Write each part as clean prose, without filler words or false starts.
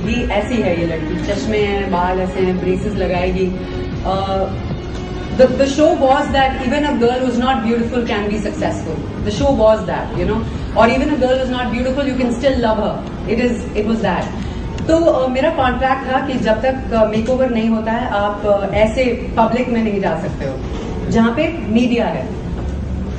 भी ऐसी है ये लड़की, चश्मे हैं, बाल ऐसे हैं, ब्रेसेस लगाएगी. The show was that even a girl who's not beautiful can be successful. The show was that, you know, or even a girl who's not beautiful, you can still love her. It was that. तो मेरा contract था कि जब तक makeover नहीं होता है आप ऐसे पब्लिक में नहीं जा सकते हो जहाँ पे मीडिया है,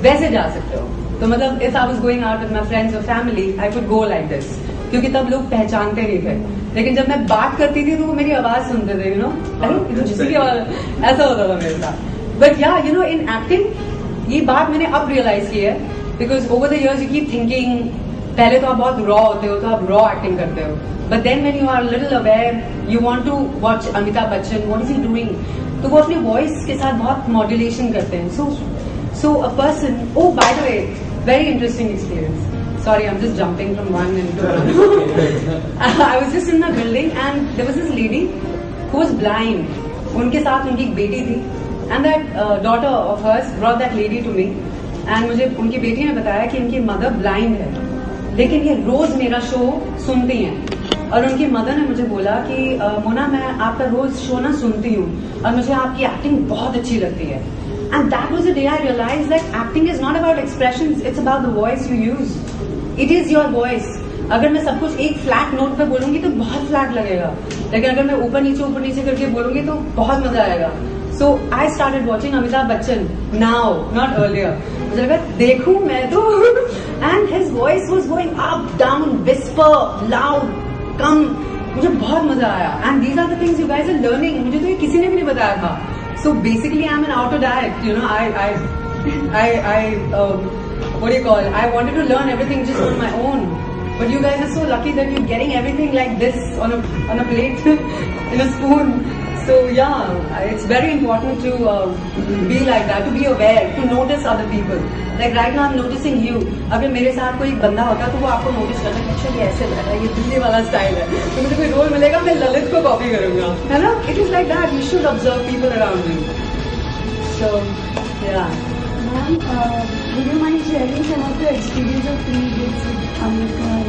वैसे जा सकते हो. तो मतलब if I was going out with my friends और family I could go like this, क्योंकि तब लोग पहचानते नहीं थे. लेकिन जब मैं बात करती थी तो वो मेरी आवाज सुनते थे, यू नो, अरे जिसकी आवाज, ऐसा होता था मेरे साथ. बट या यू नो, इन एक्टिंग ये बात मैंने अब रियलाइज की है, because over the years you keep thinking, पहले तो आप बहुत रॉ होते हो तो आप रॉ एक्टिंग करते हो, but then when you are little aware you want to watch Amitabh Bachchan, what is he doing, तो वो अपनी वॉइस के साथ बहुत मॉड्यूलेशन करते हैं. So a person, oh by the way, very interesting experience. Sorry, I'm just jumping from one into another. I was just in the building and there was this lady who was blind. उनके साथ उनकी एक बेटी थी, and that daughter of hers brought that lady to me. And मुझे उनकी बेटी ने बताया कि इनकी मदर ब्लाइंड है, लेकिन ये रोज मेरा शो सुनती हैं. और उनकी मदर ने मुझे बोला कि मोना, मैं आपका रोज शो ना सुनती हूँ और मुझे आपकी एक्टिंग बहुत अच्छी लगती है. And that was the day I realized that acting is not about expressions, it's about the voice you use. It is your voice. अगर मैं सब कुछ एक फ्लैट नोट पे बोलूंगी तो बहुत फ्लैट लगेगा, लेकिन अगर मैं ऊपर नीचे करके बोलूंगी तो बहुत मजा आएगा. So I started watching Amitabh Bachchan now, not earlier. मुझे लगा देखूं मैं तो, and his voice was going up, down, whisper, loud, come. मुझे बहुत मजा आया. And these are the things you guys are learning. मुझे तो ये किसी ने भी नहीं बताया था. So basically, I'm an autodidact. You know, what do you call? I wanted to learn everything just on my own. But you guys are so lucky that you're getting everything like this on a plate, in a spoon. So yeah, it's very important to be like that, to be aware, to notice other people. Like right now, I'm noticing you. अगर मेरे साथ कोई बंदा होता तो वो आपको notice करता है, अच्छा ये ऐसे लग रहा है, ये दिल्ली वाला स्टाइल है, तो मुझे कोई रोल मिलेगा मैं ललित को कॉपी करूंगा, है ना? It is like that. You should observe people around you. So yeah. Ma'am, would you mind sharing some of the experience of 3 Idiots with Amir Khan?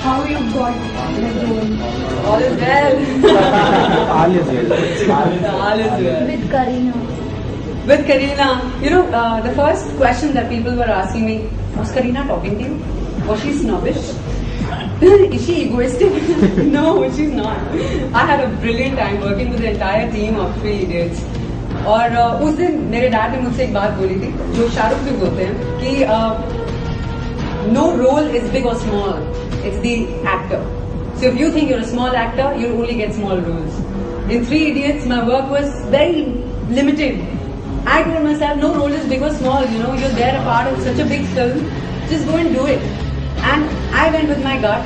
How you got the role? All is well. All is well. All is well. With Kareena. With Kareena, you know, the first question that people were asking me, was Kareena talking to you? Was she snobbish? Is she egoistic? No, she's not. I had a brilliant time working with the entire team of 3 Idiots. और उस दिन मेरे dad ने मुझसे एक बात बोली थी, जो शाहरुख भी बोलते हैं, कि no role is big or small, it's the actor. So if you think you're a small actor, you'll only get small roles. In 3 Idiots, my work was very limited. I told myself, no role is big or small, you know, you're there a part of such a big film, just go and do it. And I went with my gut,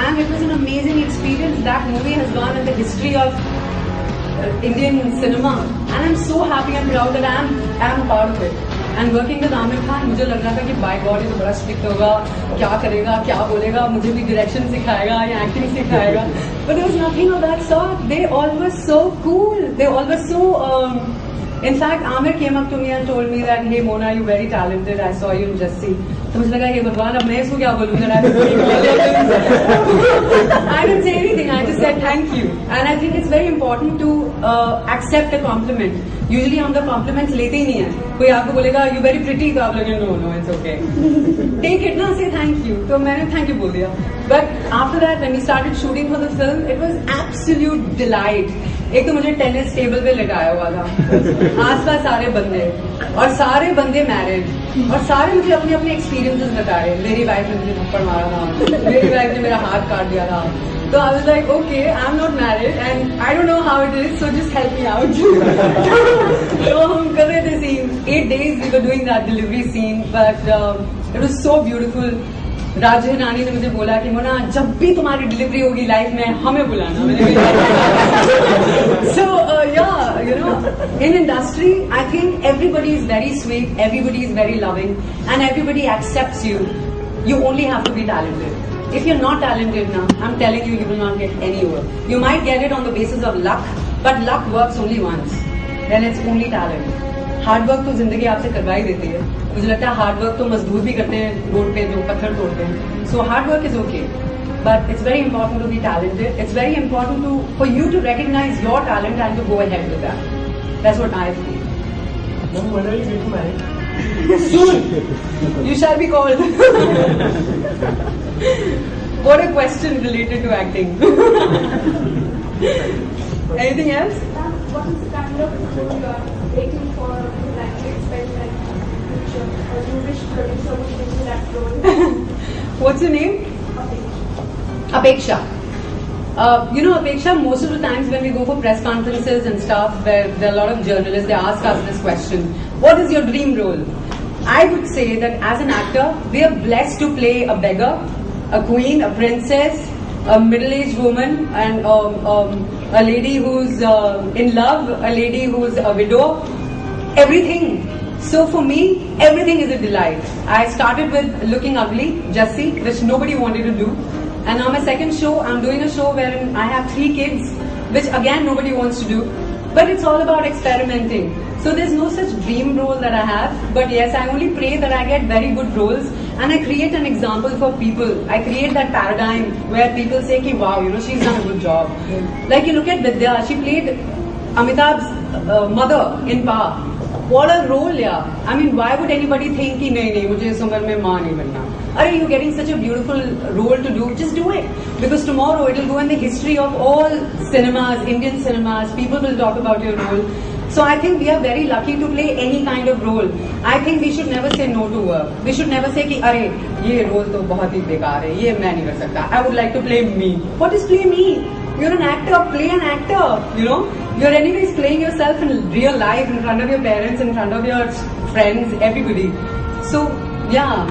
and it was an amazing experience. That movie has gone in the history of Indian cinema, and I'm so happy and proud that I am a part of it. And working with Amir Khan, मुझे लग रहा था कि by God ये तो बड़ा strict होगा, क्या करेगा, क्या बोलेगा, मुझे भी direction सिखाएगा या acting सिखाएगा. But there was nothing of that sort. They all were so cool. They all were so. In fact, Amir came up to me and told me that, hey Mona, you're very talented. I saw you in Jassi. तो मुझे लगा, हे भगवान, अब मैं इसको क्या बोलूँ? I didn't say anything. I just said thank you. And I think it's very important to accept a compliment. Usually हम तो compliments लेते ही नहीं हैं. कोई आपको बोलेगा you're very pretty, तो आप लोग no, it's okay. Take it ना, say thank you. तो मैंने thank you बोल दिया. But after that, when we started shooting for the film, it was absolute delight. एक तो मुझे टेनिस टेबल पे लगाया हुआ था, आसपास सारे बंदे, और सारे बंदे मैरिड, और सारे मुझे अपने अपने एक्सपीरियंसेस बता रहे. मेरी वाइफ ने मुझे थप्पड़ मारा था, मेरी वाइफ ने मेरा हाथ काट दिया था. तो I was like, okay, I am not married and I don't know how it is, so just help me out. तो हम कर रहे थे scene, 8 days we were doing that delivery scene, but it was so beautiful. Raju नानी ने मुझे बोला कि मोना, जब भी तुम्हारी डिलीवरी होगी लाइफ में हमें बुलाना. So yeah, you know, in industry I think everybody is very sweet, everybody is very loving, and everybody accepts you. You only have to be talented. If you're not talented now, I'm telling you, you will not get anywhere. You might get it on the basis of luck, but luck works only once. Then it's only talent. Hard work तो जिंदगी आपसे करवा ही देती है. मुझे लगता है hard work तो मजदूर भी करते हैं रोड पे, जो पत्थर तोड़ते हैं. So hard work is okay, but it's very important to be talented. It's very important for you to recognize your talent and to go ahead with that. That's what I feel. Ma'am, when are you getting married? Soon, you shall be called. What a question related to acting. Anything else? What is the kind of role you are waiting for like to expect like in the future? Or you wish producer would give you that role? What's your name? Apeksha. Apeksha, most of the times when we go for press conferences and stuff, where there are a lot of journalists, they ask us this question: what is your dream role? I would say that as an actor, we are blessed to play a beggar, a queen, a princess, a middle-aged woman, and a lady who's in love, a lady who's a widow, everything. So for me, everything is a delight. I started with looking ugly, Jussie, which nobody wanted to do. And now my second show, I'm doing a show wherein I have 3 kids, which again nobody wants to do. But it's all about experimenting. So there's no such dream role that I have. But yes, I only pray that I get very good roles and I create an example for people. I create that paradigm where people say, ki, wow, she's done a good job. Like you look at Vidya, she played Amitabh's mother in Pa. What a role, yeah. I mean, why would anybody think कि नहीं मुझे इस उम्र में माँ नहीं बनना? Are you getting such a beautiful role to do? Just do it, because tomorrow it will go in the history of all cinemas, Indian cinemas. People will talk about your role. So I think we are very lucky to play any kind of role. I think we should never say no to work. We should never say कि अरे ये role तो बहुत ही बेकार है, ये मैं नहीं कर सकता. I would like to play me. What is play me? You're an actor, play an actor, You're anyways playing yourself in real life, in front of your parents, in front of your friends, everybody. So, yeah,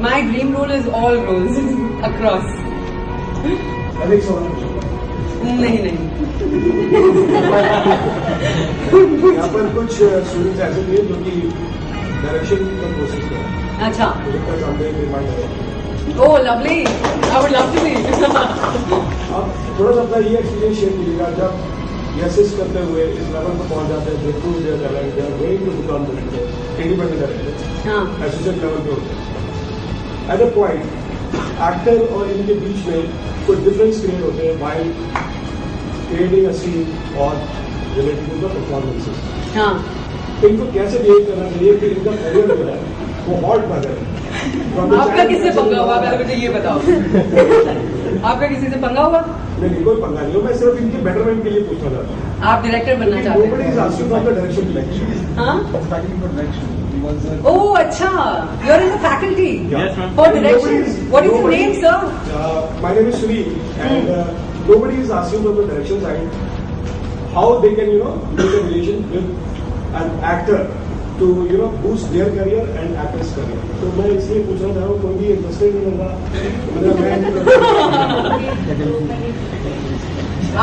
my dream role is all roles, across. नहीं. यहाँ पर कुछ students ऐसे थे जो कि direction का कोशिश कर रहे हैं. अच्छा. प्रोजेक्ट का काम में निर्माण कर रहे हैं. Oh, lovely. I would love to be. आप थोड़ा सा अपना ये एक्सपीरियंस शेयर कीजिएगा जब ये असिस्ट करते हुए इस लेवल पर पहुंच जाते हैं, ब्रेकथ्रू जो कर रहे हैं, going to become independent director, हाँ. एसोसिएट लेवल पे होते हैं. एट अ पॉइंट एक्टर और इनके बीच में कुछ डिफरेंस क्रिएट होते हैं व्हाइल क्रिएटिंग अ सीन और रिलेटेड टू द परफॉर्मेंसेस. हाँ. इनको कैसे बिहेव करना चाहिए कि इनका करियर जो है वो हॉल्ट ना करे. आपका किससे पंगा हुआ, पहले मुझे ये बताओ. आपका किसी से पंगा हुआ? नहीं, कोई पंगा नहीं हो. मैं सिर्फ इनके बेटरमेंट के लिए पूछना चाहता हूँ. आप डायरेक्टर बनना चाहते Nobody is asking for the direction direction. हाँ? Starting for direction. He was Oh, अच्छा. You're in the faculty. Yes, ma'am. For direction. What is your name, sir? My name is Sri, and nobody is asking for the direction side. How they can, make a relation with an actor to, boost their career and actor's career. तो मैं इसलिए पूछना चाह रहा हूँ, कोई भी interested नहीं होगा.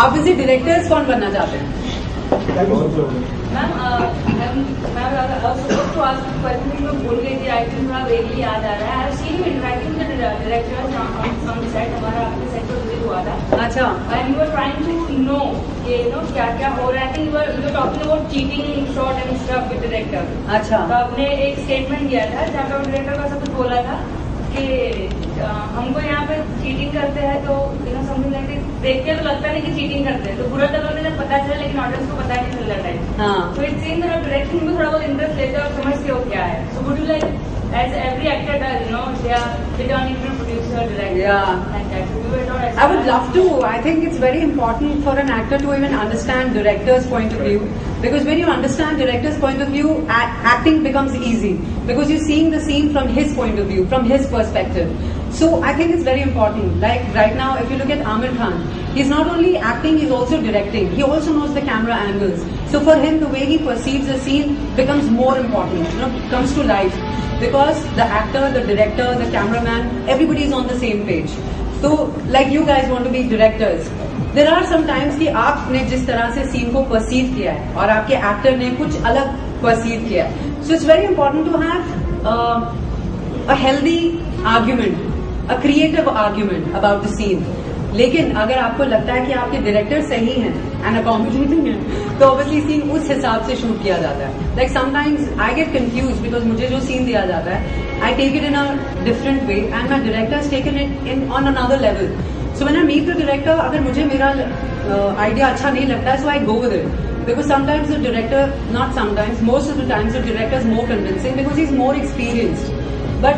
आप इसे डायरेक्टर्स कौन बनना चाहते हैं? Thank you so much. Ma'am suppose to ask question में भूल गई थी. एक्चुअली थोड़ा वेगली याद आ रहा है. I seen you interacting with director on the set. हमारा आपके सेट पर विजिट हुआ था. अच्छा. And you were trying to know कि क्या क्या हो रहा है. You were talking about cheating shot and stuff with director. अच्छा. तो आपने एक स्टेटमेंट दिया था जहाँ पे डायरेक्टर का सब कुछ बोला था कि हमको यहाँ पे चीटिंग करते हैं तो समथिंग लाइक देख के तो लगता नहीं कि चीटिंग करते हैं. तो पूरा तब जब पता चला, लेकिन ऑडियंस को पता नहीं चल रहा टाइम. हाँ. तो इट सीन आप डायरेक्शन में थोड़ा बहुत इंटरेस्ट लेते हो और समझते हो क्या है. So would you like as every actor does, they don't need to produce or direct. Yeah. Like that. So you were not I would love to. I think it's very important for an actor to even understand director's point of view, because when you understand director's point of view, acting becomes easy, because you're seeing the scene from his point of view, from his perspective. So I think it's very important. Like right now, if you look at Amir Khan, he's not only acting, he's also directing. He also knows the camera angles. So for him, the way he perceives a scene becomes more important, comes to life. Because the actor, the director, the cameraman, everybody is on the same page. So, like you guys want to be directors, there are some times कि आपने जिस तरह से scene को perceive किया है और आपके एक्टर ने कुछ अलग perceive किया है. So it's very important to have a healthy argument, a creative argument about the scene. लेकिन अगर आपको लगता है कि आपके डायरेक्टर सही हैं एंड अकॉमोडेटिंग हैं, तो ऑब्वियसली सीन उस हिसाब से शूट किया जाता है. Like sometimes I get confuse because मुझे जो सीन दिया जाता है, I take it in a different way and my director taken it in on another level. So when I meet the director, अगर मुझे मेरा idea अच्छा नहीं लगता है, so I go with it. Because sometimes the director, not sometimes, most of the times the director is more convincing because he's more experienced. But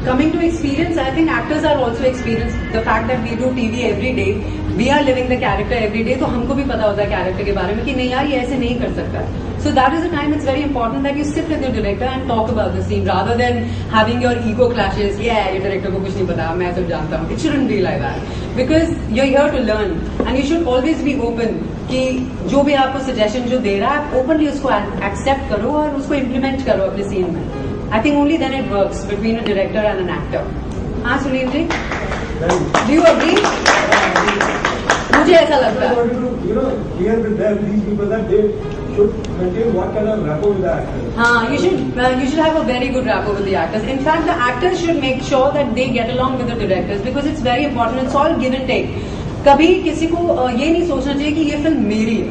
coming to experience, I think actors are also experienced. The fact that we do TV every day, we are living the character every day, तो हमको भी पता होता है character के बारे में कि नहीं यार ये ऐसे नहीं कर सकता है. So that is the time it's very important that you sit with your director and talk about the scene rather than having your ego clashes. Yeah, ये director को कुछ नहीं पता, मैं सब जानता हूँ. It shouldn't be like that because you're here to learn and you should always be open कि जो भी आपको suggestion जो दे रहा है, आप openly उसको accept करो और उसको implement करो अपने scene में. I think only then it works between a director and an actor. हाँ Sunil ji, do you agree? मुझे ऐसा लगता I है. want you to, clear with them, these people, that they should maintain what kind of rapport with the actor. हाँ, you should have a very good rapport with the actors. In fact, the actors should make sure that they get along with the directors because it's very important. It's all give and take. कभी किसी को ये नहीं सोचना चाहिए कि ये film मेरी है,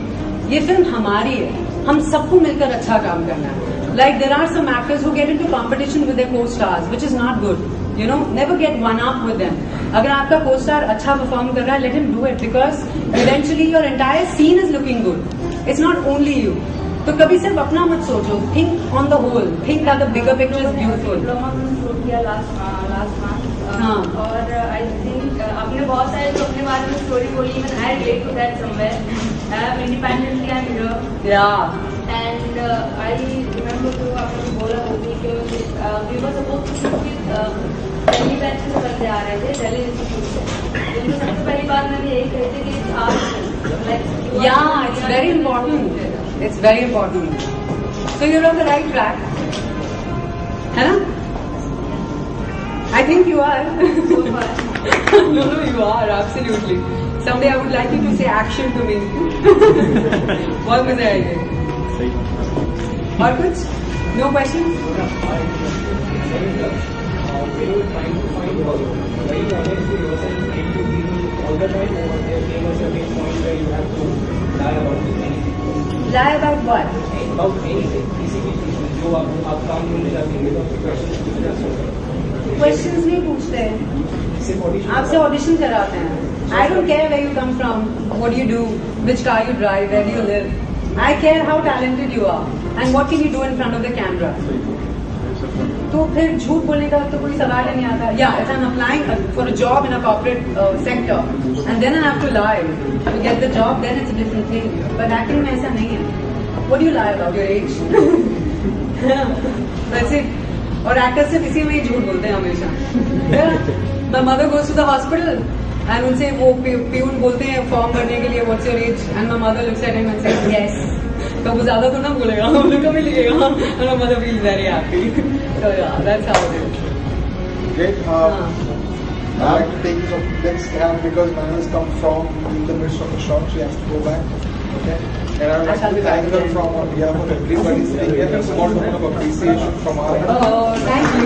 ये फिल्म हमारी है, हम सबको मिलकर अच्छा काम करना है. Like there are some actors who get into competition with their co-stars, which is not good. You know, never get one up with them. अगर आपका co-star अच्छा perform कर रहा है, let him do it because eventually your entire scene is looking good. It's not only you. तो कभी सिर्फ अपना मत सोचो. Think on the whole. Think that the bigger picture is beautiful. Diploma में शूट किया लास्ट मंथ हाँ. और आई थिंक आपने बहुत सारे जो अपने बारे में स्टोरी बोली, even I relate to that somewhere. Independently I am here Yeah. and I remember जो आपने बोला होगी कि we were supposed to shoot with Delhi batch से बंदे आ रहे थे दिल्ली इंस्टीट्यूट से. तो सबसे पहली बात मैंने यही कही थी कि आप Yeah, it's very important. It's very important. So you're on the right track. है ना? I think you are. so far. No, you are absolutely. Someday I would like you to say action to me. बहुत मजा आएगा. और कुछ? No questions? When you were trying to find work, were you honest with yourself and to be all the time, or there came a certain point where you have to lie about anything? Lie about what? About anything, किसी भी चीज में जो आप काम में ले जाते हैं तो क्वेश्चन पूछना चाहिए. Questions नहीं पूछते. सिर्फ ऑडिशन आपसे ऑडिशन कराते हैं. I don't care where you come from, what you do, which car you drive, where do you live. I care how talented you are and what can you do in front of the camera. तो फिर झूठ बोलने का तो कोई सवाल ही नहीं आता. Yeah, if I'm applying for a job in a corporate sector and then I have to lie to get the job, then it's a different thing. But acting में ऐसा नहीं है. What do you lie about? Your age? That's it. और actors सिर्फ इसी में ही झूठ बोलते हैं हमेशा. My mother goes to the hospital and उनसे वो प्यून बोलते हैं फॉर्म भरने के लिए what's your age and my mother looks at him and says yes. तो वो ज्यादा तो ना बोलेगा, उनको भी लिखेगा and my mother feels very happy. So yeah, that's how it is. Great. I'd like to take this next because Manu has come from in the midst of the shot. She has to go back. Okay. And I would like to thank her from on behalf of everybody sitting here. A small token of appreciation from our end. Oh, thank you.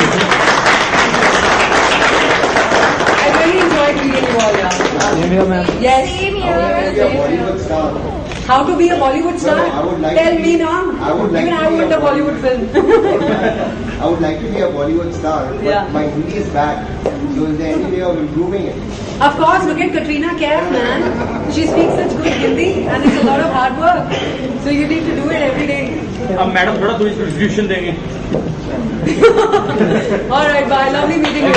I really enjoyed meeting you all. Yeah. Same here, ma'am. Yes. Same How here. to be a Bollywood star. How to be a Bollywood star? I would like Tell to me be- now. I would like Even to I be want a a Bollywood film. I would like to be a Bollywood star, but Yeah. my Hindi is bad. So is there any way of improving it? Of course, look at Katrina Kaif, man. She speaks such good Hindi and it's a lot of hard work. So you need to do it every day. अब madam थोड़ा थोड़ी distribution देंगे. All right, bye. Lovely meeting you.